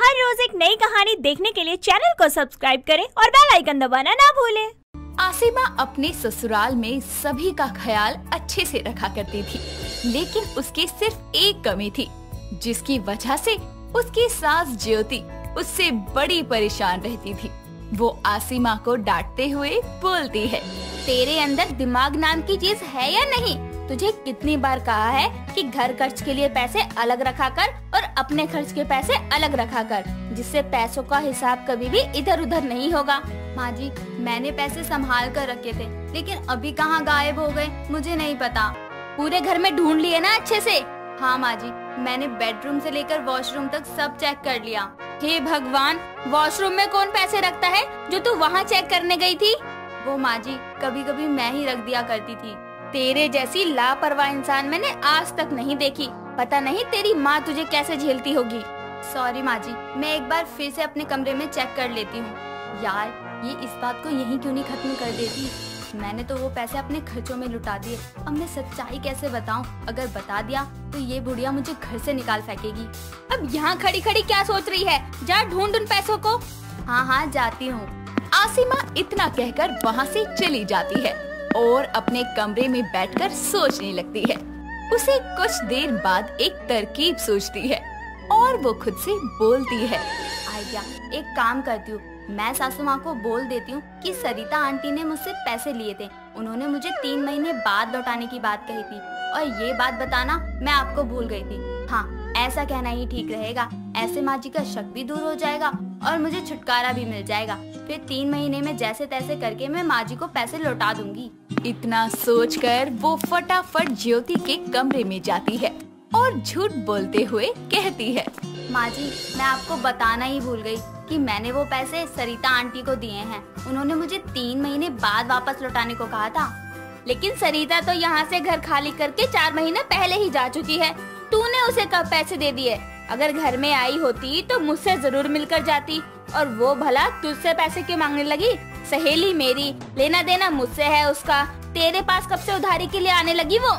हर रोज एक नई कहानी देखने के लिए चैनल को सब्सक्राइब करें और बेल आइकन दबाना ना भूलें। आसिमा अपने ससुराल में सभी का ख्याल अच्छे से रखा करती थी, लेकिन उसकी सिर्फ एक कमी थी, जिसकी वजह से उसकी सास ज्योति उससे बड़ी परेशान रहती थी। वो आसिमा को डांटते हुए बोलती है, तेरे अंदर दिमाग नाम की चीज है या नहीं? तुझे कितनी बार कहा है कि घर खर्च के लिए पैसे अलग रखा कर और अपने खर्च के पैसे अलग रखा कर, जिससे पैसों का हिसाब कभी भी इधर उधर नहीं होगा। माँ जी, मैंने पैसे संभाल कर रखे थे, लेकिन अभी कहाँ गायब हो गए मुझे नहीं पता। पूरे घर में ढूंढ लिए ना अच्छे से? हाँ माँ जी, मैंने बेडरूम से लेकर वॉशरूम तक सब चेक कर लिया। हे भगवान, वॉशरूम में कौन पैसे रखता है जो तू वहाँ चेक करने गई थी? वो माँ जी, कभी कभी मैं ही रख दिया करती थी। तेरे जैसी लापरवाह इंसान मैंने आज तक नहीं देखी। पता नहीं तेरी माँ तुझे कैसे झेलती होगी। सॉरी माँ जी, मैं एक बार फिर से अपने कमरे में चेक कर लेती हूँ। यार, ये इस बात को यहीं क्यों नहीं खत्म कर देती? मैंने तो वो पैसे अपने खर्चों में लुटा दिए। अब मैं सच्चाई कैसे बताऊं? अगर बता दिया तो ये बुढ़िया मुझे घर से निकाल फेंकेगी। अब यहाँ खड़ी खड़ी क्या सोच रही है? जा ढूंढ उन पैसों को। हाँ, जाती हूँ। आसिमा इतना कहकर वहाँ से चली जाती है और अपने कमरे में बैठकर सोचने लगती है। उसे कुछ देर बाद एक तरकीब सोचती है और वो खुद से बोलती है, आइडिया, एक काम करती हूँ, मैं सासू माँ को बोल देती हूँ कि सरिता आंटी ने मुझसे पैसे लिए थे। उन्होंने मुझे 3 महीने बाद लौटाने की बात कही थी और ये बात बताना मैं आपको भूल गई थी। हाँ, ऐसा कहना ही ठीक रहेगा। ऐसे माँ जी का शक भी दूर हो जाएगा और मुझे छुटकारा भी मिल जाएगा। फिर 3 महीने में जैसे तैसे करके मैं माँ जी को पैसे लौटा दूंगी। इतना सोचकर वो फटाफट ज्योति के कमरे में जाती है और झूठ बोलते हुए कहती है, माँ जी, मैं आपको बताना ही भूल गई कि मैंने वो पैसे सरिता आंटी को दिए हैं। उन्होंने मुझे 3 महीने बाद वापस लौटाने को कहा था। लेकिन सरिता तो यहाँ से घर खाली करके 4 महीने पहले ही जा चुकी है। तूने उसे कब पैसे दे दिए? अगर घर में आई होती तो मुझसे जरूर मिलकर जाती। और वो भला तुझसे पैसे क्यों मांगने लगी? सहेली मेरी, लेना देना मुझसे है उसका। तेरे पास कब से उधारी के लिए आने लगी वो?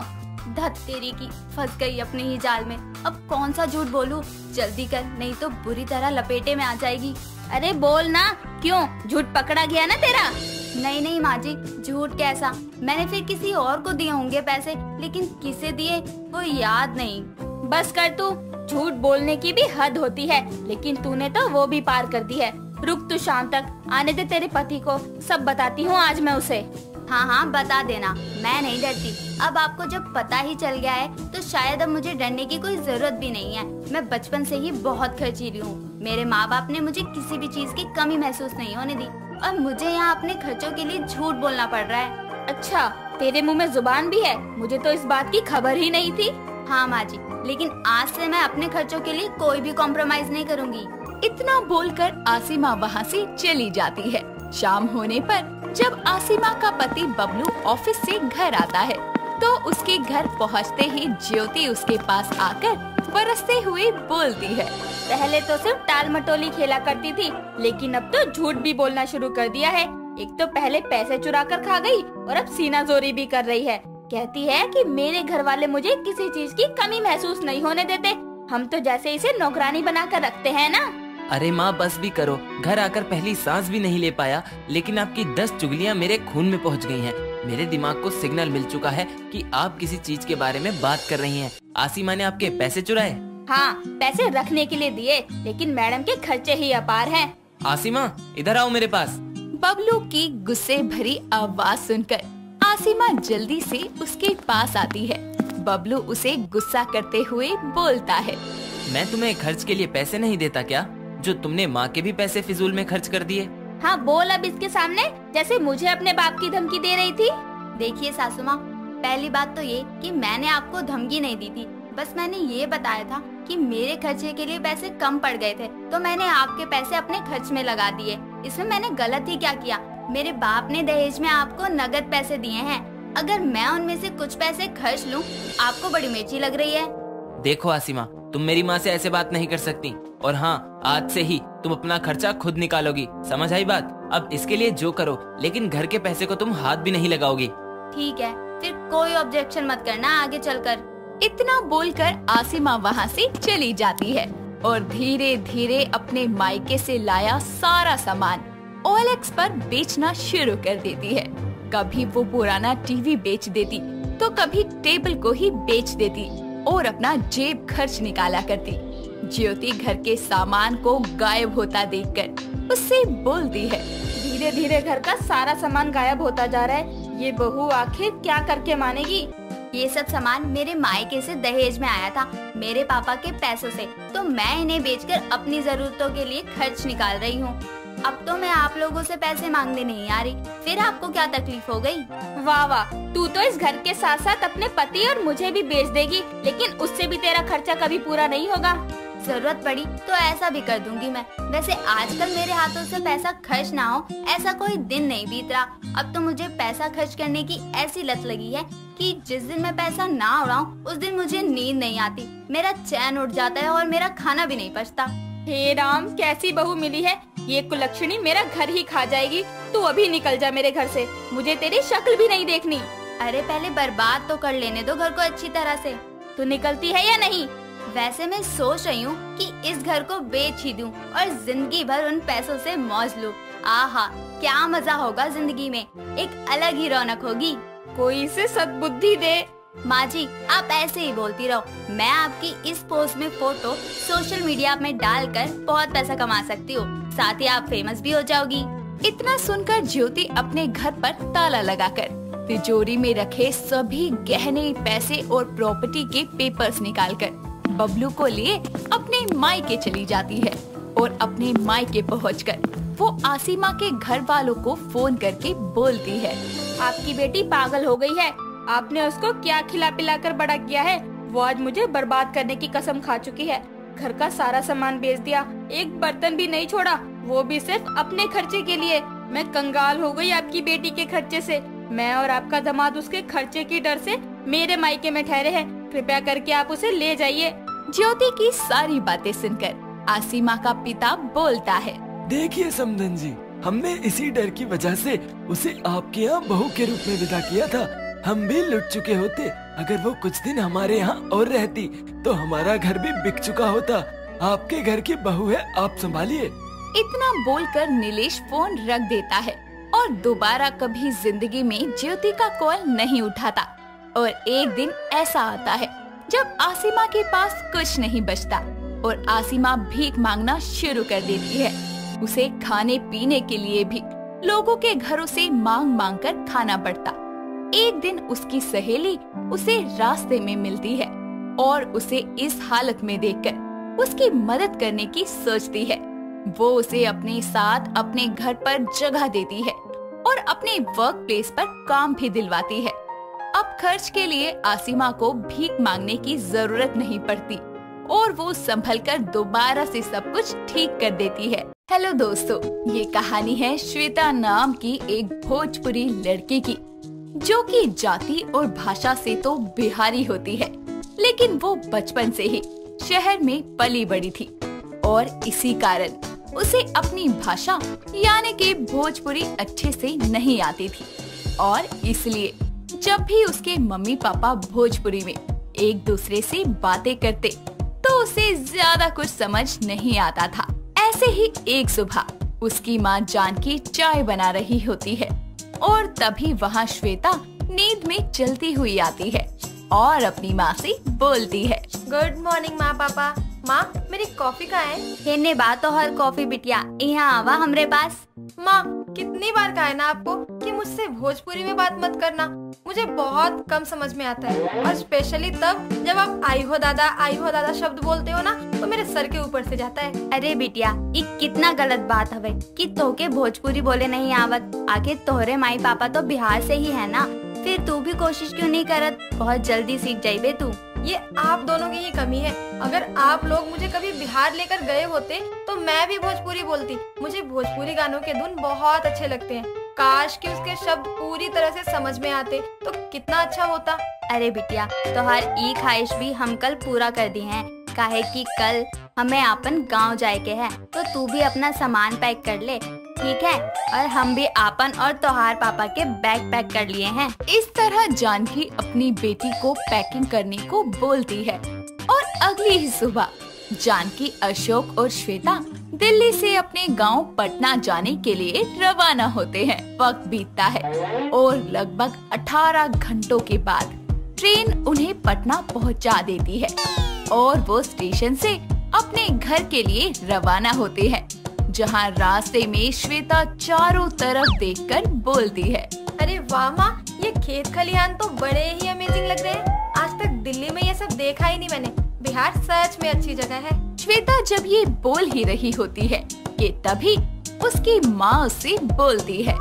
धत तेरी की, फंस गई अपने ही जाल में। अब कौन सा झूठ बोलूं? जल्दी कर, नहीं तो बुरी तरह लपेटे में आ जाएगी। अरे बोल ना, क्यों झूठ पकड़ा गया ना तेरा? नहीं माँ जी, झूठ कैसा? मैंने फिर किसी और को दिए होंगे पैसे, लेकिन किसे दिए वो याद नहीं। बस कर तू, झूठ बोलने की भी हद होती है, लेकिन तूने तो वो भी पार कर दी है। रुक तू, शाम तक आने दे तेरे पति को, सब बताती हूँ आज मैं उसे। हाँ, बता देना, मैं नहीं डरती। अब आपको जब पता ही चल गया है तो शायद अब मुझे डरने की कोई जरूरत भी नहीं है। मैं बचपन से ही बहुत खर्चीली हूँ। मेरे माँ बाप ने मुझे किसी भी चीज की कमी महसूस नहीं होने दी और मुझे यहाँ अपने खर्चों के लिए झूठ बोलना पड़ रहा है। अच्छा, तेरे मुँह में जुबान भी है? मुझे तो इस बात की खबर ही नहीं थी। हाँ माँ जी, लेकिन आज से मैं अपने खर्चों के लिए कोई भी कॉम्प्रोमाइज नहीं करूँगी। इतना बोलकर आसिमा वहाँ से चली जाती है। शाम होने पर जब आसिमा का पति बबलू ऑफिस से घर आता है तो उसके घर पहुँचते ही ज्योति उसके पास आकर बरसते हुए बोलती है, पहले तो सिर्फ टाल मटोली खेला करती थी, लेकिन अब तो झूठ भी बोलना शुरू कर दिया है। एक तो पहले पैसे चुरा कर खा गई और अब सीना जोरी भी कर रही है। कहती है कि मेरे घर वाले मुझे किसी चीज की कमी महसूस नहीं होने देते। हम तो जैसे इसे नौकरानी बना कर रखते हैं ना। अरे माँ, बस भी करो। घर आकर पहली सांस भी नहीं ले पाया, लेकिन आपकी 10 चुगलियाँ मेरे खून में पहुँच गई हैं। मेरे दिमाग को सिग्नल मिल चुका है कि आप किसी चीज के बारे में बात कर रही हैं। आसिमा ने आपके पैसे चुराए? हाँ, पैसे रखने के लिए दिए, लेकिन मैडम के खर्चे ही अपार हैं। आसिमा, इधर आओ मेरे पास। बबलू की गुस्से भरी आवाज सुनकर आसिमा जल्दी से उसके पास आती है। बबलू उसे गुस्सा करते हुए बोलता है, मैं तुम्हें खर्च के लिए पैसे नहीं देता क्या, जो तुमने माँ के भी पैसे फिजूल में खर्च कर दिए? हाँ, बोल अब इसके सामने, जैसे मुझे अपने बाप की धमकी दे रही थी। देखिए सासू माँ, पहली बात तो ये कि मैंने आपको धमकी नहीं दी थी। बस मैंने ये बताया था कि मेरे खर्चे के लिए पैसे कम पड़ गए थे, तो मैंने आपके पैसे अपने खर्च में लगा दिए। इसमें मैंने गलत ही क्या किया? मेरे बाप ने दहेज में आपको नगद पैसे दिए हैं। अगर मैं उनमें से कुछ पैसे खर्च लूं, आपको बड़ी मिर्ची लग रही है। देखो आसिमा, तुम मेरी माँ से ऐसे बात नहीं कर सकती। और हाँ, आज से ही तुम अपना खर्चा खुद निकालोगी, समझ आई बात? अब इसके लिए जो करो, लेकिन घर के पैसे को तुम हाथ भी नहीं लगाओगी। ठीक है, फिर कोई ऑब्जेक्शन मत करना आगे चलकर। इतना बोलकर आसिमा वहाँ से चली जाती है। और धीरे धीरे अपने मायके से लाया सारा सामान OLX पर बेचना शुरू कर देती है। कभी वो पुराना टीवी बेच देती तो कभी टेबल को ही बेच देती और अपना जेब खर्च निकाला करती। ज्योति घर के सामान को गायब होता देखकर उससे बोलती है, धीरे धीरे घर का सारा सामान गायब होता जा रहा है, ये बहू आखिर क्या करके मानेगी। ये सब सामान मेरे मायके से दहेज में आया था, मेरे पापा के पैसों से, तो मैं इन्हें बेचकर अपनी जरूरतों के लिए खर्च निकाल रही हूँ। अब तो मैं आप लोगों से पैसे मांगने नहीं आ रही, फिर आपको क्या तकलीफ हो गई? वाह वाह, तू तो इस घर के साथ साथ अपने पति और मुझे भी बेच देगी, लेकिन उससे भी तेरा खर्चा कभी पूरा नहीं होगा। जरूरत पड़ी तो ऐसा भी कर दूंगी मैं। वैसे आजकल मेरे हाथों से पैसा खर्च ना हो ऐसा कोई दिन नहीं बीत रहा। अब तो मुझे पैसा खर्च करने की ऐसी लत लगी है कि जिस दिन मैं पैसा ना उड़ाऊं उस दिन मुझे नींद नहीं आती, मेरा चैन उड़ जाता है और मेरा खाना भी नहीं पचता। हे राम, कैसी बहू मिली है, ये कुलक्षणी मेरा घर ही खा जाएगी। तू अभी निकल जा मेरे घर से, मुझे तेरी शक्ल भी नहीं देखनी। अरे पहले बर्बाद तो कर लेने दो घर को अच्छी तरह से। तू निकलती है या नहीं? वैसे मैं सोच रही हूँ कि इस घर को बेच ही दूं और जिंदगी भर उन पैसों से मौज लूं। आहा, क्या मजा होगा जिंदगी में, एक अलग ही रौनक होगी। कोई इसे सद्बुद्धि दे। माँ जी, आप ऐसे ही बोलती रहो, मैं आपकी इस पोस्ट में फोटो सोशल मीडिया में डालकर बहुत पैसा कमा सकती हूँ, साथ ही आप फेमस भी हो जाओगी। इतना सुनकर ज्योति अपने घर पर ताला लगाकर तिजोरी में रखे सभी गहने, पैसे और प्रॉपर्टी के पेपर्स निकालकर बबलू को लिए अपने मायके चली जाती है। और अपने मायके पहुंचकर वो आसिमा के घर वालों को फोन करके बोलती है, आपकी बेटी पागल हो गई है, आपने उसको क्या खिला पिला कर बड़ा किया है। वो आज मुझे बर्बाद करने की कसम खा चुकी है, घर का सारा सामान बेच दिया, एक बर्तन भी नहीं छोड़ा, वो भी सिर्फ अपने खर्चे के लिए। मैं कंगाल हो गई आपकी बेटी के खर्चे से। मैं और आपका दामाद उसके खर्चे की डर से मेरे मायके में ठहरे हैं, कृपया करके आप उसे ले जाइए। ज्योति की सारी बातें सुनकर आसिमा का पिता बोलता है, देखिए समधन जी, हमने इसी डर की वजह से उसे आपके यहाँ बहू के रूप में विदा किया था। हम भी लुट चुके होते, अगर वो कुछ दिन हमारे यहाँ और रहती तो हमारा घर भी बिक चुका होता। आपके घर की बहू है, आप संभालिए। इतना बोलकर नीलेश फोन रख देता है और दोबारा कभी जिंदगी में ज्योति का कॉल नहीं उठाता। और एक दिन ऐसा आता है जब आसिमा के पास कुछ नहीं बचता और आसिमा भीख मांगना शुरू कर देती है। उसे खाने पीने के लिए भी लोगों के घरों से मांग मांग कर खाना पड़ता। एक दिन उसकी सहेली उसे रास्ते में मिलती है और उसे इस हालत में देखकर उसकी मदद करने की सोचती है। वो उसे अपने साथ अपने घर पर जगह देती है और अपने वर्क प्लेस पर काम भी दिलवाती है। अब खर्च के लिए आसिमा को भीख मांगने की जरूरत नहीं पड़ती और वो संभल कर दोबारा से सब कुछ ठीक कर देती है। हेलो दोस्तों, ये कहानी है श्वेता नाम की एक भोजपुरी लड़की की, जो कि जाति और भाषा से तो बिहारी होती है, लेकिन वो बचपन से ही शहर में पली बड़ी थी और इसी कारण उसे अपनी भाषा यानी कि भोजपुरी अच्छे से नहीं आती थी। और इसलिए जब भी उसके मम्मी पापा भोजपुरी में एक दूसरे से बातें करते तो उसे ज्यादा कुछ समझ नहीं आता था। ऐसे ही एक सुबह उसकी माँ जानकी चाय बना रही होती है और तभी वहाँ श्वेता नींद में चलती हुई आती है और अपनी माँ से बोलती है, गुड मॉर्निंग माँ पापा। माँ, मेरी कॉफी कहाँ है? हेने बात तो हर कॉफी बिटिया, यहाँ आवा हमरे पास। माँ, कितनी बार कहा है ना आपको कि मुझसे भोजपुरी में बात मत करना, मुझे बहुत कम समझ में आता है। और स्पेशली तब जब आप आई हो दादा शब्द बोलते हो ना, तो मेरे सर के ऊपर से जाता है। अरे बिटिया, ये कितना गलत बात हवे कि तोके भोजपुरी बोले नहीं आवत। आखिर तोहरे माई पापा तो बिहार से ही है ना, फिर तू भी कोशिश क्यों नहीं करत? बहुत जल्दी सीख जाइबे तू। ये आप दोनों की ही कमी है। अगर आप लोग मुझे कभी बिहार लेकर गए होते तो मैं भी भोजपुरी बोलती। मुझे भोजपुरी गानों के धुन बहुत अच्छे लगते हैं। काश कि उसके शब्द पूरी तरह से समझ में आते तो कितना अच्छा होता। अरे बिटिया, तोहार ई ख्वाहिश भी हम कल पूरा कर दी हैं, काहे कि कल हमें अपन गांव जाए के है, तो तू भी अपना सामान पैक कर ले, ठीक है? और हम भी आपन और तोहार पापा के बैग पैक कर लिए हैं। इस तरह जानकी अपनी बेटी को पैकिंग करने को बोलती है और अगली ही सुबह जानकी, अशोक और श्वेता दिल्ली से अपने गांव पटना जाने के लिए रवाना होते हैं। वक्त बीतता है और लगभग 18 घंटों के बाद ट्रेन उन्हें पटना पहुंचा देती है और वो स्टेशन से अपने घर के लिए रवाना होते हैं, जहां रास्ते में श्वेता चारों तरफ देखकर बोलती है, अरे वाह माँ, ये खेत खलिहान तो बड़े ही अमेजिंग लग रहे हैं। आज तक दिल्ली में ये सब देखा ही नहीं मैंने। बिहार सच में अच्छी जगह है। श्वेता जब ये बोल ही रही होती है कि तभी उसकी माँ उससे बोलती है,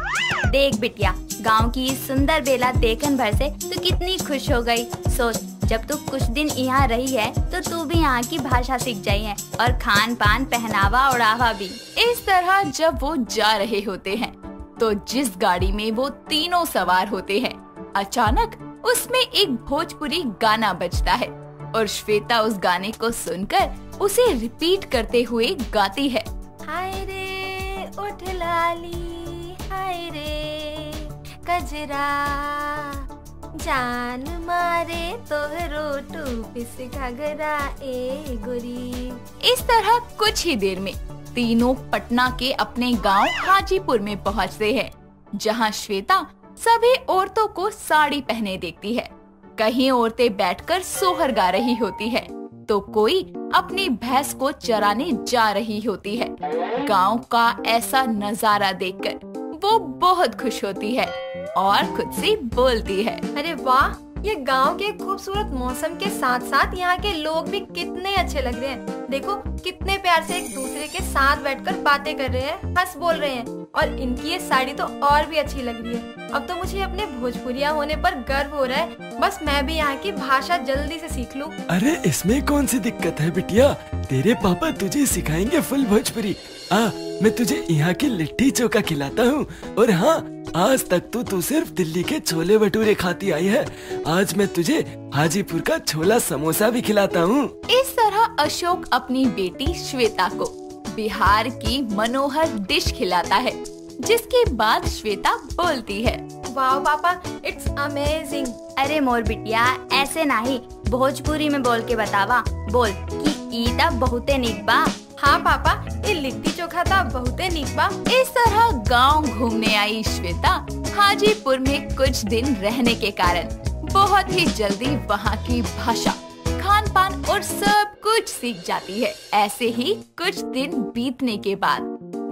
देख बिटिया, गांव की इस सुंदर बेला देखन भर से तू कितनी खुश हो गई। सोच, जब तू कुछ दिन यहाँ रही है तो तू भी यहाँ की भाषा सीख जाई है और खान पान, पहनावा ओढ़ावा भी। इस तरह जब वो जा रहे होते हैं तो जिस गाड़ी में वो तीनों सवार होते हैं, अचानक उसमें एक भोजपुरी गाना बजता है और श्वेता उस गाने को सुनकर उसे रिपीट करते हुए गाती है, हाय रे उठ लाली, हाय रे कजरा, जान मारे तोहरो टूपिस घगरा ए गोरी। इस तरह कुछ ही देर में तीनों पटना के अपने गांव हाजीपुर में पहुंचते हैं, जहां श्वेता सभी औरतों को साड़ी पहने देखती है। कहीं औरतें बैठकर सोहर गा रही होती है तो कोई अपनी भैंस को चराने जा रही होती है। गांव का ऐसा नजारा देखकर वो बहुत खुश होती है और खुद से बोलती है, अरे वाह, ये गांव के खूबसूरत मौसम के साथ साथ यहाँ के लोग भी कितने अच्छे लग रहे हैं। देखो कितने प्यार से एक दूसरे के साथ बैठकर बातें कर रहे हैं, हंस बोल रहे हैं, और इनकी ये साड़ी तो और भी अच्छी लग रही है। अब तो मुझे अपने भोजपुरिया होने पर गर्व हो रहा है। बस मैं भी यहाँ की भाषा जल्दी से सीख लूं। अरे इसमें कौन सी दिक्कत है बिटिया, तेरे पापा तुझे सिखाएंगे फुल भोजपुरी। मैं तुझे यहाँ की लिट्टी चोखा खिलाता हूँ। और हाँ, आज तक तो तू सिर्फ दिल्ली के छोले भटूरे खाती आई है, आज मैं तुझे हाजीपुर का छोला समोसा भी खिलाता हूँ। इस तरह अशोक अपनी बेटी श्वेता को बिहार की मनोहर डिश खिलाता है, जिसके बाद श्वेता बोलती है, वाह पापा, इट्स अमेजिंग। अरे मोर बिटिया, ऐसे नहीं, भोजपुरी में बोल के बतावा। बोल कि ईदा बहुते निक बा। हाँ पापा, ये लिट्टी चोखा था बहुते निक बा। इस तरह गांव घूमने आई श्वेता हाजीपुर में कुछ दिन रहने के कारण बहुत ही जल्दी वहाँ की भाषा, खान पान और सब कुछ सीख जाती है। ऐसे ही कुछ दिन बीतने के बाद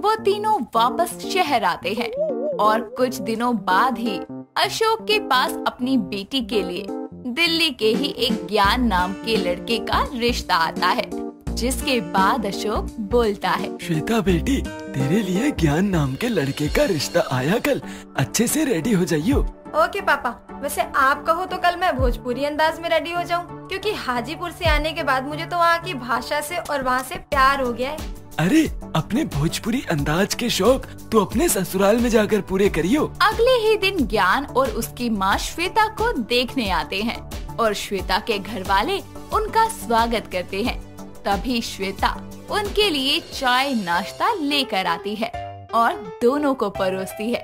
वो तीनों वापस शहर आते हैं और कुछ दिनों बाद ही अशोक के पास अपनी बेटी के लिए दिल्ली के ही एक ज्ञान नाम के लड़के का रिश्ता आता है, जिसके बाद अशोक बोलता है, श्वेता बेटी, तेरे लिए ज्ञान नाम के लड़के का रिश्ता आया कल, अच्छे से रेडी हो जाइयो। ओके पापा, वैसे आप कहो तो कल मैं भोजपुरी अंदाज में रेडी हो जाऊं, क्योंकि हाजीपुर से आने के बाद मुझे तो वहाँ की भाषा से और वहाँ से प्यार हो गया है। अरे अपने भोजपुरी अंदाज के शौक तू अपने ससुराल में जाकर पूरे करियो। अगले ही दिन ज्ञान और उसकी माँ श्वेता को देखने आते हैं और श्वेता के घर वाले उनका स्वागत करते हैं। तभी श्वेता उनके लिए चाय नाश्ता लेकर आती है और दोनों को परोसती है।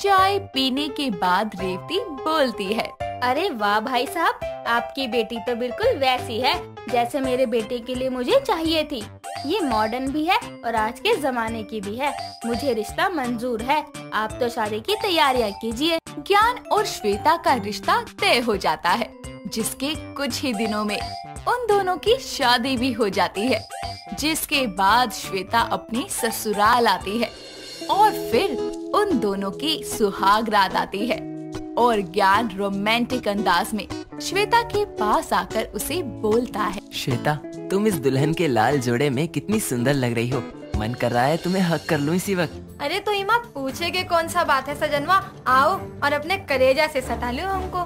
चाय पीने के बाद रेवती बोलती है, अरे वाह भाई साहब, आपकी बेटी तो बिल्कुल वैसी है जैसे मेरे बेटे के लिए मुझे चाहिए थी। ये मॉडर्न भी है और आज के जमाने की भी है। मुझे रिश्ता मंजूर है, आप तो शादी की तैयारियां कीजिए। ज्ञान और श्वेता का रिश्ता तय हो जाता है, जिसके कुछ ही दिनों में उन दोनों की शादी भी हो जाती है, जिसके बाद श्वेता अपनी ससुराल आती है और फिर उन दोनों की सुहाग रात आती है और ज्ञान रोमांटिक अंदाज में श्वेता के पास आकर उसे बोलता है, श्वेता, तुम इस दुल्हन के लाल जोड़े में कितनी सुंदर लग रही हो, मन कर रहा है तुम्हें हक कर लूं इसी वक्त। अरे तो इमा, पूछे के कौन सा बात है सजनवा, आओ और अपने कलेजा से सटा लो हमको।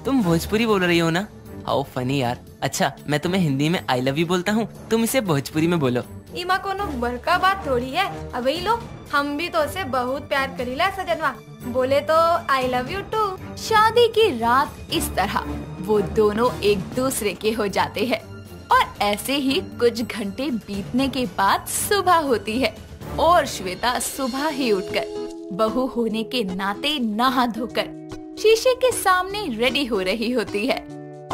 तुम भोजपुरी बोल रही हो ना, हाउ फनी यार। अच्छा, मैं तुम्हें हिंदी में आई लव यू बोलता हूँ, तुम इसे भोजपुरी में बोलो। इमा कोनो बड़का बात थोड़ी है, अबे लो, हम भी तो उसे बहुत प्यार करीला सजनवा, बोले तो आई लव यू टू। शादी की रात इस तरह वो दोनों एक दूसरे के हो जाते हैं और ऐसे ही कुछ घंटे बीतने के बाद सुबह होती है और श्वेता सुबह ही उठकर बहू होने के नाते नहा धोकर शीशे के सामने रेडी हो रही होती है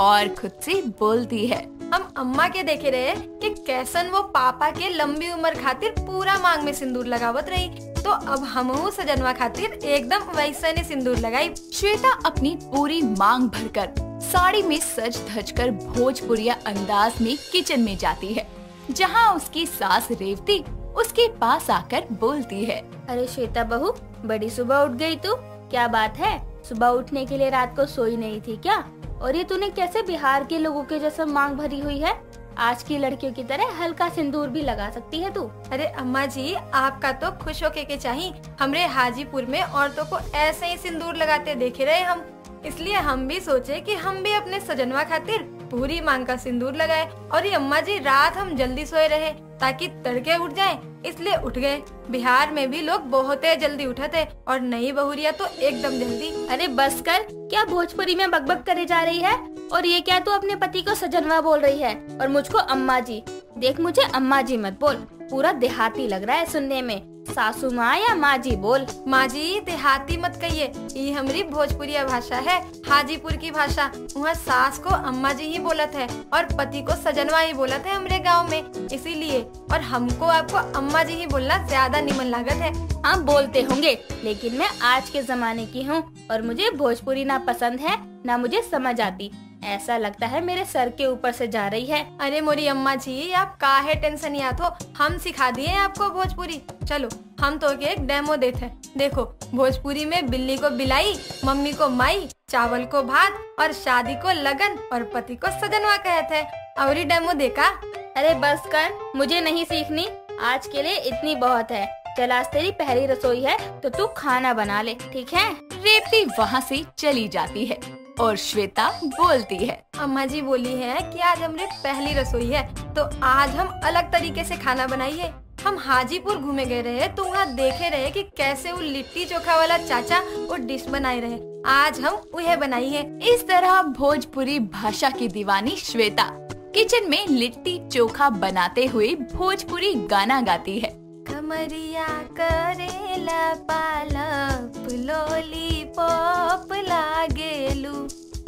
और खुद से बोलती है। हम अम्मा के देखे रहे कि कैसन वो पापा के लंबी उम्र खातिर पूरा मांग में सिंदूर लगावत रही, तो अब हमहू सजनवा खातिर एकदम वैसे ने सिंदूर लगाई। श्वेता अपनी पूरी मांग भरकर साड़ी में सज धज कर भोजपुरिया अंदाज में किचन में जाती है, जहाँ उसकी सास रेवती उसके पास आकर बोलती है। अरे श्वेता बहू, बड़ी सुबह उठ गई तू, क्या बात है? सुबह उठने के लिए रात को सोई नहीं थी क्या? और ये तूने कैसे बिहार के लोगों के जैसा मांग भरी हुई है? आज की लड़कियों की तरह हल्का सिंदूर भी लगा सकती है तू। अरे अम्मा जी, आपका तो खुश होके के चाहिए। हमरे हाजीपुर में औरतों को ऐसे ही सिंदूर लगाते देखे रहे हम, इसलिए हम भी सोचे कि हम भी अपने सजनवा खातिर पूरी मांग का सिंदूर लगाए। और ये अम्मा जी, रात हम जल्दी सोए रहे ताकि तड़के उठ जाएं, इसलिए उठ गए। बिहार में भी लोग बहुत जल्दी उठे थे और नई बहुरिया तो एकदम जल्दी। अरे बस कर, क्या भोजपुरी में बकबक करे जा रही है? और ये क्या तू अपने पति को सजनवा बोल रही है और मुझको अम्मा जी? देख, मुझे अम्मा जी मत बोल, पूरा देहाती लग रहा है सुनने में। सासू माँ या माँ जी बोल। माँ जी, देहाती मत कहिए, ये हमारी भोजपुरिया भाषा है, हाजीपुर की भाषा। वहाँ सास को अम्मा जी ही बोलत है और पति को सजनवा ही बोलत है हमरे गांव में, इसीलिए। और हमको आपको अम्मा जी ही बोलना ज्यादा निमन लागत है। हाँ बोलते होंगे, लेकिन मैं आज के जमाने की हूँ और मुझे भोजपुरी ना पसंद है ना मुझे समझ आती। ऐसा लगता है मेरे सर के ऊपर से जा रही है। अरे मोरी अम्मा जी, आप काहे टेंशन याद हो, हम सिखा दिए आपको भोजपुरी। चलो हम तो के एक डेमो देते हैं। देखो, भोजपुरी में बिल्ली को बिलाई, मम्मी को माई, चावल को भात और शादी को लगन और पति को सजनवा कहते हैं। और ये डेमो देखा? अरे बस कर, मुझे नहीं सीखनी, आज के लिए इतनी बहुत है। चल, आज तेरी पहली रसोई है तो तू खाना बना ले, ठीक है? रेवती वहाँ से चली जाती है और श्वेता बोलती है। अम्मा जी बोली है कि आज हमारी पहली रसोई है, तो आज हम अलग तरीके से खाना बनाइए। हम हाजीपुर घूमे गए रहे तो वहाँ देखे रहे कि कैसे वो लिट्टी चोखा वाला चाचा वो डिश बनाए रहे, आज हम वह बनाई है। इस तरह भोजपुरी भाषा की दीवानी श्वेता किचन में लिट्टी चोखा बनाते हुए भोजपुरी गाना गाती है। कमरिया करेला पालप लॉलीपॉप लागेलू,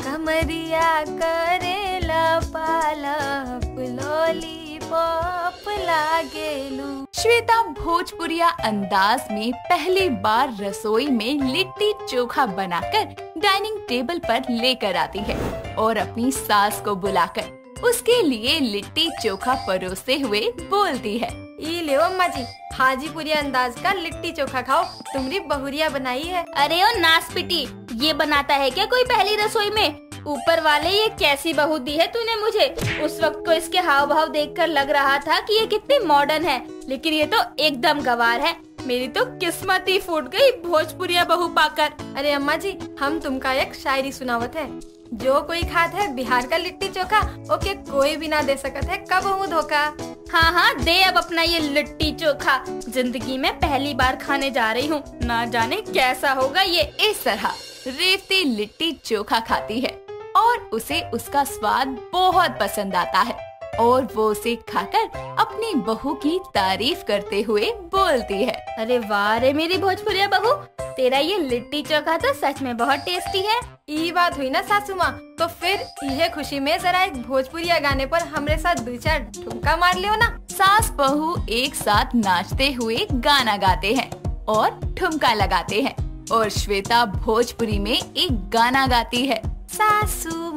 कमरिया करेला पालप लॉलीपॉप लागेलू। श्वेता भोजपुरिया अंदाज में पहली बार रसोई में लिट्टी चोखा बनाकर डाइनिंग टेबल पर लेकर आती है और अपनी सास को बुलाकर उसके लिए लिट्टी चोखा परोसते हुए बोलती है। ये ले अम्मा जी, हाजीपुरी अंदाज का लिट्टी चोखा खाओ, तुम्हारी बहुरिया बनाई है। अरे ओ नासपिटी, ये बनाता है क्या कोई पहली रसोई में? ऊपर वाले, ये कैसी बहू दी है तूने मुझे? उस वक्त को इसके हाव भाव देखकर लग रहा था कि ये कितनी मॉडर्न है, लेकिन ये तो एकदम गवार है। मेरी तो किस्मत ही फूट गई भोजपुरिया बहू पाकर। अरे अम्मा जी, हम तुमका एक शायरी सुनावत है। जो कोई खात है बिहार का लिट्टी चोखा, ओके कोई भी ना दे सकत है कब हूँ धोखा। हाँ हाँ, दे अब अपना ये लिट्टी चोखा, जिंदगी में पहली बार खाने जा रही हूँ, ना जाने कैसा होगा ये। इस तरह रेवती लिट्टी चोखा खाती है और उसे उसका स्वाद बहुत पसंद आता है और वो उसे खाकर अपनी बहू की तारीफ करते हुए बोलती है। अरे वाह रे मेरी भोजपुरिया बहू, तेरा ये लिट्टी चोखा तो सच में बहुत टेस्टी है। ये बात हुई ना सासू माँ, तो फिर यह खुशी में जरा एक भोजपुरिया गाने पर हमरे साथ 2-4 ठुमका मार लियो ना। सास बहू एक साथ नाचते हुए गाना गाते हैं और ठुमका लगाते हैं और श्वेता भोजपुरी में एक गाना गाती है। सासू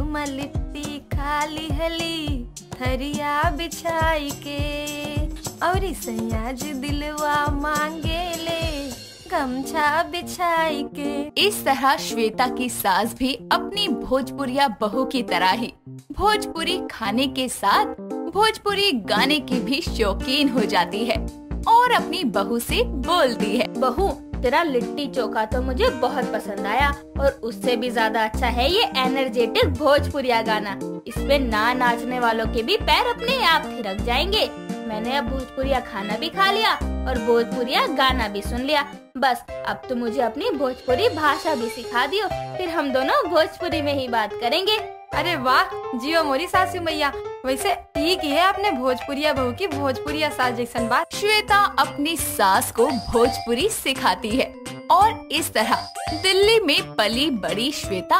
माँ लिट्टी खाली हली थरिया बिछाई के, और सयाज दिलवा मांगे ले गमछा बिछाई के। इस तरह श्वेता की सास भी अपनी भोजपुरिया बहू की तरह ही भोजपुरी खाने के साथ भोजपुरी गाने की भी शौकीन हो जाती है और अपनी बहू से बोलती है। बहू, तेरा लिट्टी चोखा तो मुझे बहुत पसंद आया और उससे भी ज्यादा अच्छा है ये एनर्जेटिक भोजपुरिया गाना। इसमें ना नाचने वालों के भी पैर अपने आप थिरक जाएंगे। मैंने अब भोजपुरिया खाना भी खा लिया और भोजपुरिया गाना भी सुन लिया। बस अब तो मुझे अपनी भोजपुरी भाषा भी सिखा दियो, फिर हम दोनों भोजपुरी में ही बात करेंगे। अरे वाह, जियो मोरी सासू मैया। वैसे ये की है आपने भोजपुरिया बहू की भोजपुरिया सास जैसन बात। श्वेता अपनी सास को भोजपुरी सिखाती है और इस तरह दिल्ली में पली बड़ी श्वेता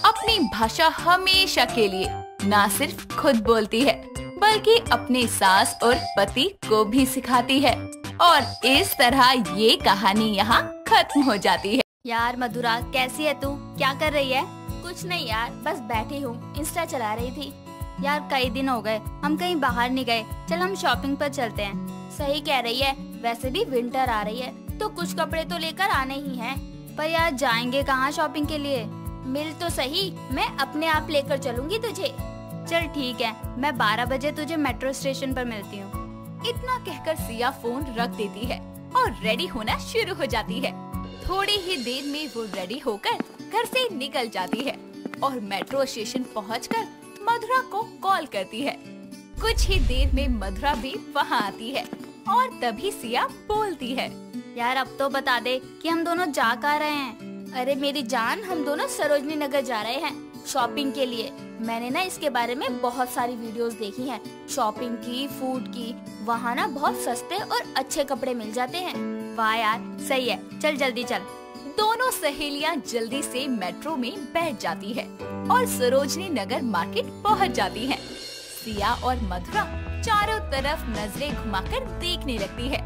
अपनी भाषा हमेशा के लिए न सिर्फ खुद बोलती है बल्कि अपने सास और पति को भी सिखाती है। और इस तरह ये कहानी यहाँ खत्म हो जाती है। यार मधुरा, कैसी है तू? क्या कर रही है? कुछ नहीं यार, बस बैठी हूँ, इंस्टा चला रही थी। यार कई दिन हो गए हम कहीं बाहर नहीं गए, चल हम शॉपिंग पर चलते हैं। सही कह रही है, वैसे भी विंटर आ रही है तो कुछ कपड़े तो लेकर आने ही हैं। पर यार जाएंगे कहाँ शॉपिंग के लिए? मिल तो सही, मैं अपने आप लेकर चलूंगी तुझे। चल ठीक है, मैं 12 बजे तुझे मेट्रो स्टेशन पर मिलती हूँ। इतना कहकर सिया फोन रख देती है और रेडी होना शुरू हो जाती है। थोड़ी ही देर में वो रेडी होकर घर से निकल जाती है और मेट्रो स्टेशन पहुंचकर मधुरा को कॉल करती है। कुछ ही देर में मधुरा भी वहां आती है और तभी सिया बोलती है, यार अब तो बता दे कि हम दोनों जा कहाँ रहे हैं? अरे मेरी जान, हम दोनों सरोजनी नगर जा रहे हैं शॉपिंग के लिए। मैंने ना इसके बारे में बहुत सारी वीडियोस देखी हैं, शॉपिंग की, फूड की। वहाँ ना बहुत सस्ते और अच्छे कपड़े मिल जाते हैं। वाह यार, सही है, चल जल्दी चल। दोनों सहेलियां जल्दी से मेट्रो में बैठ जाती है और सरोजनी नगर मार्केट पहुंच जाती हैं। सिया और मधुरा चारों तरफ नजरें घुमाकर देखने लगती है।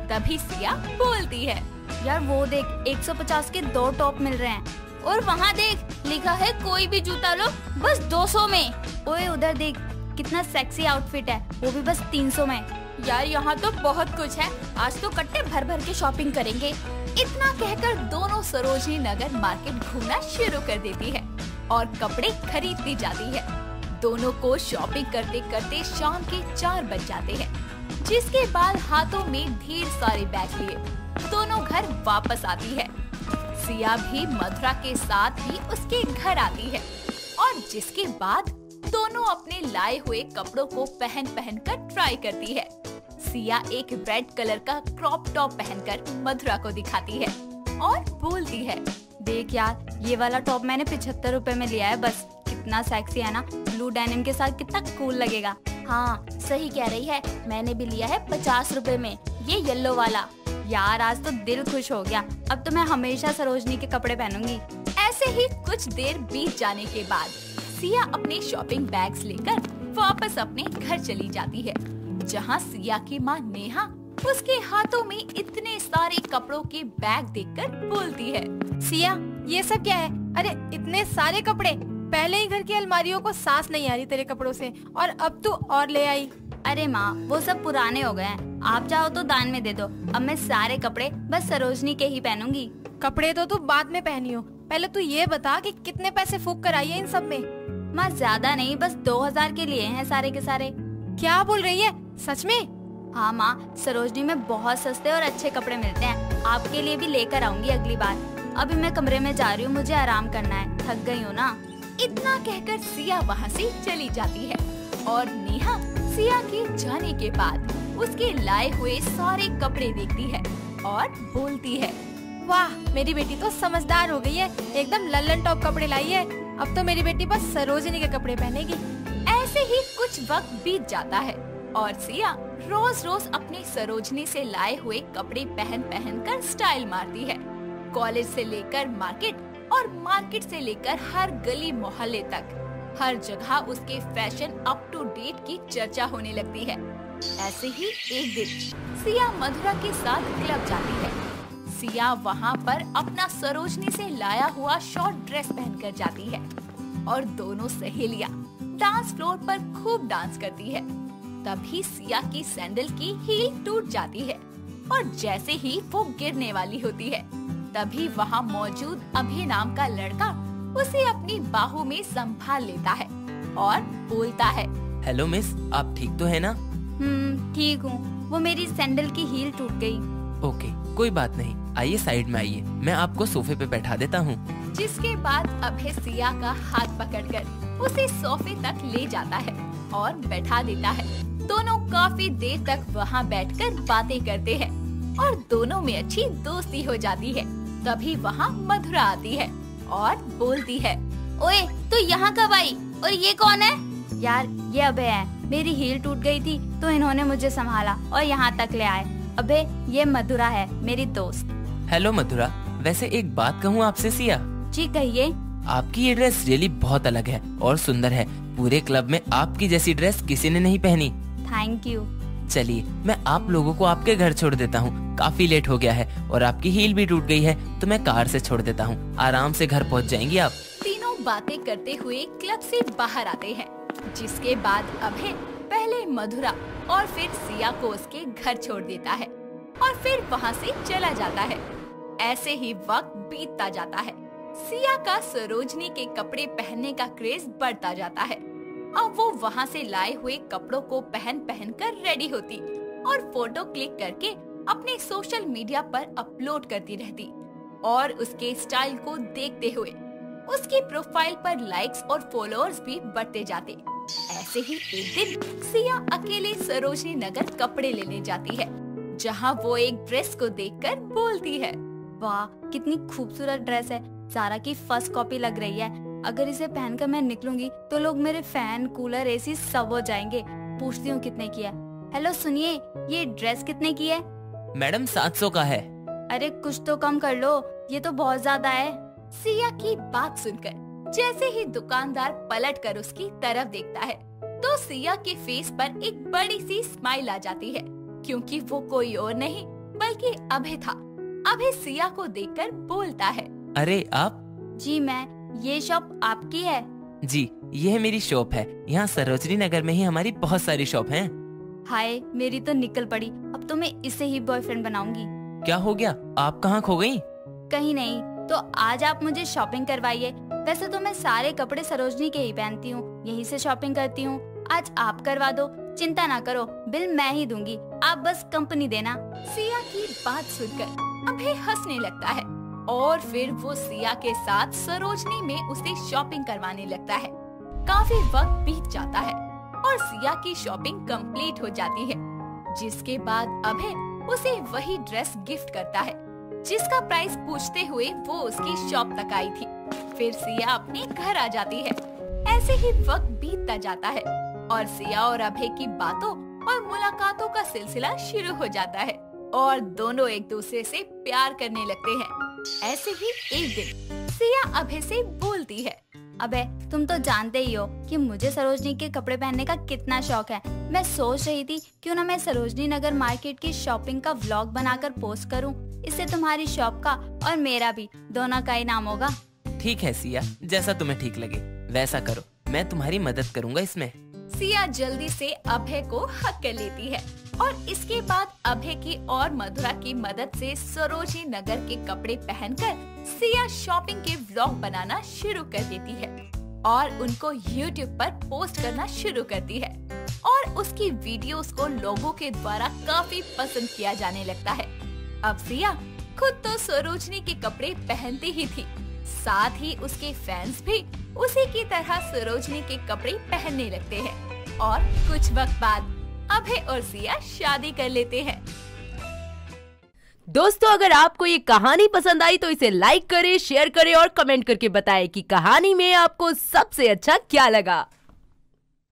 तभी सिया बोलती है, यार वो देख, 150 के 2 टॉप मिल रहे हैं। और वहाँ देख, लिखा है कोई भी जूता लो बस 200 में। ओए उधर देख, कितना सेक्सी आउटफिट है, वो भी बस 300 में। यार यहाँ तो बहुत कुछ है, आज तो कट्टे भर भर के शॉपिंग करेंगे। इतना कहकर दोनों सरोजनी नगर मार्केट घूमना शुरू कर देती है और कपड़े खरीदती जाती है। दोनों को शॉपिंग करते करते शाम के 4 बज जाते हैं, जिसके बाद हाथों में ढेर सारे बैग लिए दोनों घर वापस आती है। सिया भी मधुरा के साथ ही उसके घर आती है और जिसके बाद दोनों अपने लाए हुए कपड़ों को पहन कर ट्राई करती है। सिया एक रेड कलर का क्रॉप टॉप पहनकर मधुरा को दिखाती है और बोलती है, देख यार, ये वाला टॉप मैंने 75 रुपए में लिया है बस। कितना सेक्सी है ना, ब्लू डेनिम के साथ कितना कूल लगेगा। हाँ सही कह रही है, मैंने भी लिया है 50 रुपए में, ये येलो वाला। यार आज तो दिल खुश हो गया, अब तो मैं हमेशा सरोजनी के कपड़े पहनूंगी। ऐसे ही कुछ देर बीत जाने के बाद सिया अपने शॉपिंग बैग्स लेकर वापस अपने घर चली जाती है, जहां सिया की माँ नेहा उसके हाथों में इतने सारे कपड़ों के बैग देखकर बोलती है, सिया ये सब क्या है? अरे इतने सारे कपड़े, पहले ही घर की अलमारियों को सांस नहीं आ रही तेरे कपड़ों से, और अब तू और ले आई। अरे माँ, वो सब पुराने हो गए हैं, आप चाहो तो दान में दे दो। अब मैं सारे कपड़े बस सरोजनी के ही पहनूंगी। कपड़े तो तू बाद में पहनी हो, पहले तू ये बता कि कितने पैसे फूक कर आई है इन सब में? माँ ज्यादा नहीं, बस 2000 के लिए हैं सारे के सारे। क्या बोल रही है, सच में? हाँ माँ, सरोजनी में बहुत सस्ते और अच्छे कपड़े मिलते हैं, आपके लिए भी लेकर आऊंगी अगली बार। अभी मैं कमरे में जा रही हूँ, मुझे आराम करना है, थक गई हूँ ना। इतना कहकर सिया वहाँ से चली जाती है और नेहा सिया के जाने के बाद उसके लाए हुए सारे कपड़े देखती है और बोलती है, वाह मेरी बेटी तो समझदार हो गई है, एकदम लल्लन टॉप कपड़े लाई है। अब तो मेरी बेटी बस सरोजनी के कपड़े पहनेगी। ऐसे ही कुछ वक्त बीत जाता है और सिया रोज रोज अपनी सरोजनी से लाए हुए कपड़े पहन कर स्टाइल मारती है। कॉलेज से लेकर मार्केट और मार्केट से लेकर हर गली मोहल्ले तक हर जगह उसके फैशन अप टू डेट की चर्चा होने लगती है। ऐसे ही एक दिन सिया मधुरा के साथ क्लब जाती है। सिया वहाँ पर अपना सरोजनी से लाया हुआ शॉर्ट ड्रेस पहनकर जाती है और दोनों सहेलियाँ डांस फ्लोर पर खूब डांस करती है। तभी सिया की सैंडल की हील टूट जाती है और जैसे ही वो गिरने वाली होती है, तभी वहाँ मौजूद अभय नाम का लड़का उसे अपनी बाहों में संभाल लेता है और बोलता है, हेलो मिस, आप ठीक तो है ना? ठीक हूँ, वो मेरी सैंडल की हील टूट गई। ओके, कोई बात नहीं, आइए साइड में आइए, मैं आपको सोफे पे बैठा देता हूँ। जिसके बाद अभय सिया का हाथ पकड़कर उसे सोफे तक ले जाता है और बैठा देता है। दोनों काफी देर तक वहाँ बैठकर बातें करते हैं और दोनों में अच्छी दोस्ती हो जाती है। तभी वहाँ मधुरा आती है और बोलती है, ओए तो यहाँ कब आई और ये कौन है? यार ये अभय है, मेरी हील टूट गई थी तो इन्होंने मुझे संभाला और यहाँ तक ले आए। अभय, ये मधुरा है, मेरी दोस्त। हेलो मधुरा, वैसे एक बात कहूँ आपसे सिया? जी कहिए। आपकी ये ड्रेस रियली बहुत अलग है और सुंदर है। पूरे क्लब में आपकी जैसी ड्रेस किसी ने नहीं पहनी। Thank you. चलिए मैं आप लोगों को आपके घर छोड़ देता हूँ, काफी लेट हो गया है और आपकी हील भी टूट गई है, तो मैं कार से छोड़ देता हूँ। आराम से घर पहुँच जाएंगी आप। तीनों बातें करते हुए क्लब से बाहर आते हैं, जिसके बाद अभय पहले मधुरा और फिर सिया को उसके घर छोड़ देता है और फिर वहाँ से चला जाता है। ऐसे ही वक्त बीतता जाता है। सिया का सरोजनी के कपड़े पहनने का क्रेज बढ़ता जाता है। अब वो वहाँ से लाए हुए कपड़ों को पहन कर रेडी होती और फोटो क्लिक करके अपने सोशल मीडिया पर अपलोड करती रहती और उसके स्टाइल को देखते हुए उसकी प्रोफाइल पर लाइक्स और फॉलोअर्स भी बढ़ते जाते। ऐसे ही एक दिन सिया अकेले सरोजनी नगर कपड़े लेने जाती है, जहाँ वो एक ड्रेस को देखकर बोलती है, वाह कितनी खूबसूरत ड्रेस है, ज़ारा की फर्स्ट कॉपी लग रही है। अगर इसे पहनकर मैं निकलूंगी तो लोग मेरे फैन, कूलर, एसी सब हो जाएंगे। पूछती हूँ कितने की है। हेलो सुनिए, ये ड्रेस कितने की है? मैडम 700 का है। अरे कुछ तो कम कर लो, ये तो बहुत ज्यादा है। सिया की बात सुनकर जैसे ही दुकानदार पलटकर उसकी तरफ देखता है तो सिया के फेस पर एक बड़ी सी स्माइल आ जाती है, क्योंकि वो कोई और नहीं बल्कि अभय था। अभय सिया को देखकर बोलता है, अरे आप? जी मैं। ये शॉप आपकी है? जी ये मेरी शॉप है। यहाँ सरोजनी नगर में ही हमारी बहुत सारी शॉप हैं। हाय मेरी तो निकल पड़ी, अब तो मैं इसे ही बॉयफ्रेंड बनाऊंगी। क्या हो गया, आप कहाँ खो गयी? कहीं नहीं, तो आज आप मुझे शॉपिंग करवाइए। वैसे तो मैं सारे कपड़े सरोजनी के ही पहनती हूँ, यहीं से शॉपिंग करती हूँ। आज आप करवा दो, चिंता ना करो, बिल मैं ही दूंगी, आप बस कंपनी देना। सिया की बात सुनकर अभय हंसने लगता है और फिर वो सिया के साथ सरोजनी में उसे शॉपिंग करवाने लगता है। काफी वक्त बीत जाता है और सिया की शॉपिंग कंप्लीट हो जाती है, जिसके बाद अभय उसे वही ड्रेस गिफ्ट करता है जिसका प्राइस पूछते हुए वो उसकी शॉप तक आई थी। फिर सिया अपने घर आ जाती है। ऐसे ही वक्त बीतता जाता है और सिया और अभय की बातों और मुलाकातों का सिलसिला शुरू हो जाता है और दोनों एक दूसरे से प्यार करने लगते हैं। ऐसे ही एक दिन सिया अभय से बोलती है, अबे तुम तो जानते ही हो कि मुझे सरोजनी के कपड़े पहनने का कितना शौक है। मैं सोच रही थी क्यों ना मैं सरोजनी नगर मार्केट की शॉपिंग का व्लॉग बनाकर पोस्ट करूं। इससे तुम्हारी शॉप का और मेरा भी दोनों का ही नाम होगा। ठीक है सिया, जैसा तुम्हें ठीक लगे वैसा करो, मैं तुम्हारी मदद करूंगा इसमें। सिया जल्दी से अभय को हक कर लेती है और इसके बाद अभय की और मधुरा की मदद से सरोजनी नगर के कपड़े पहनकर सिया शॉपिंग के व्लॉग बनाना शुरू कर देती है और उनको YouTube पर पोस्ट करना शुरू करती है और उसकी वीडियोस को लोगों के द्वारा काफी पसंद किया जाने लगता है। अब सिया खुद तो सरोजनी के कपड़े पहनती ही थी, साथ ही उसके फैंस भी उसी की तरह सरोजनी के कपड़े पहनने लगते हैं और कुछ वक्त बाद अभय और सिया शादी कर लेते हैं। दोस्तों अगर आपको ये कहानी पसंद आई तो इसे लाइक करें, शेयर करें और कमेंट करके बताएं कि कहानी में आपको सबसे अच्छा क्या लगा।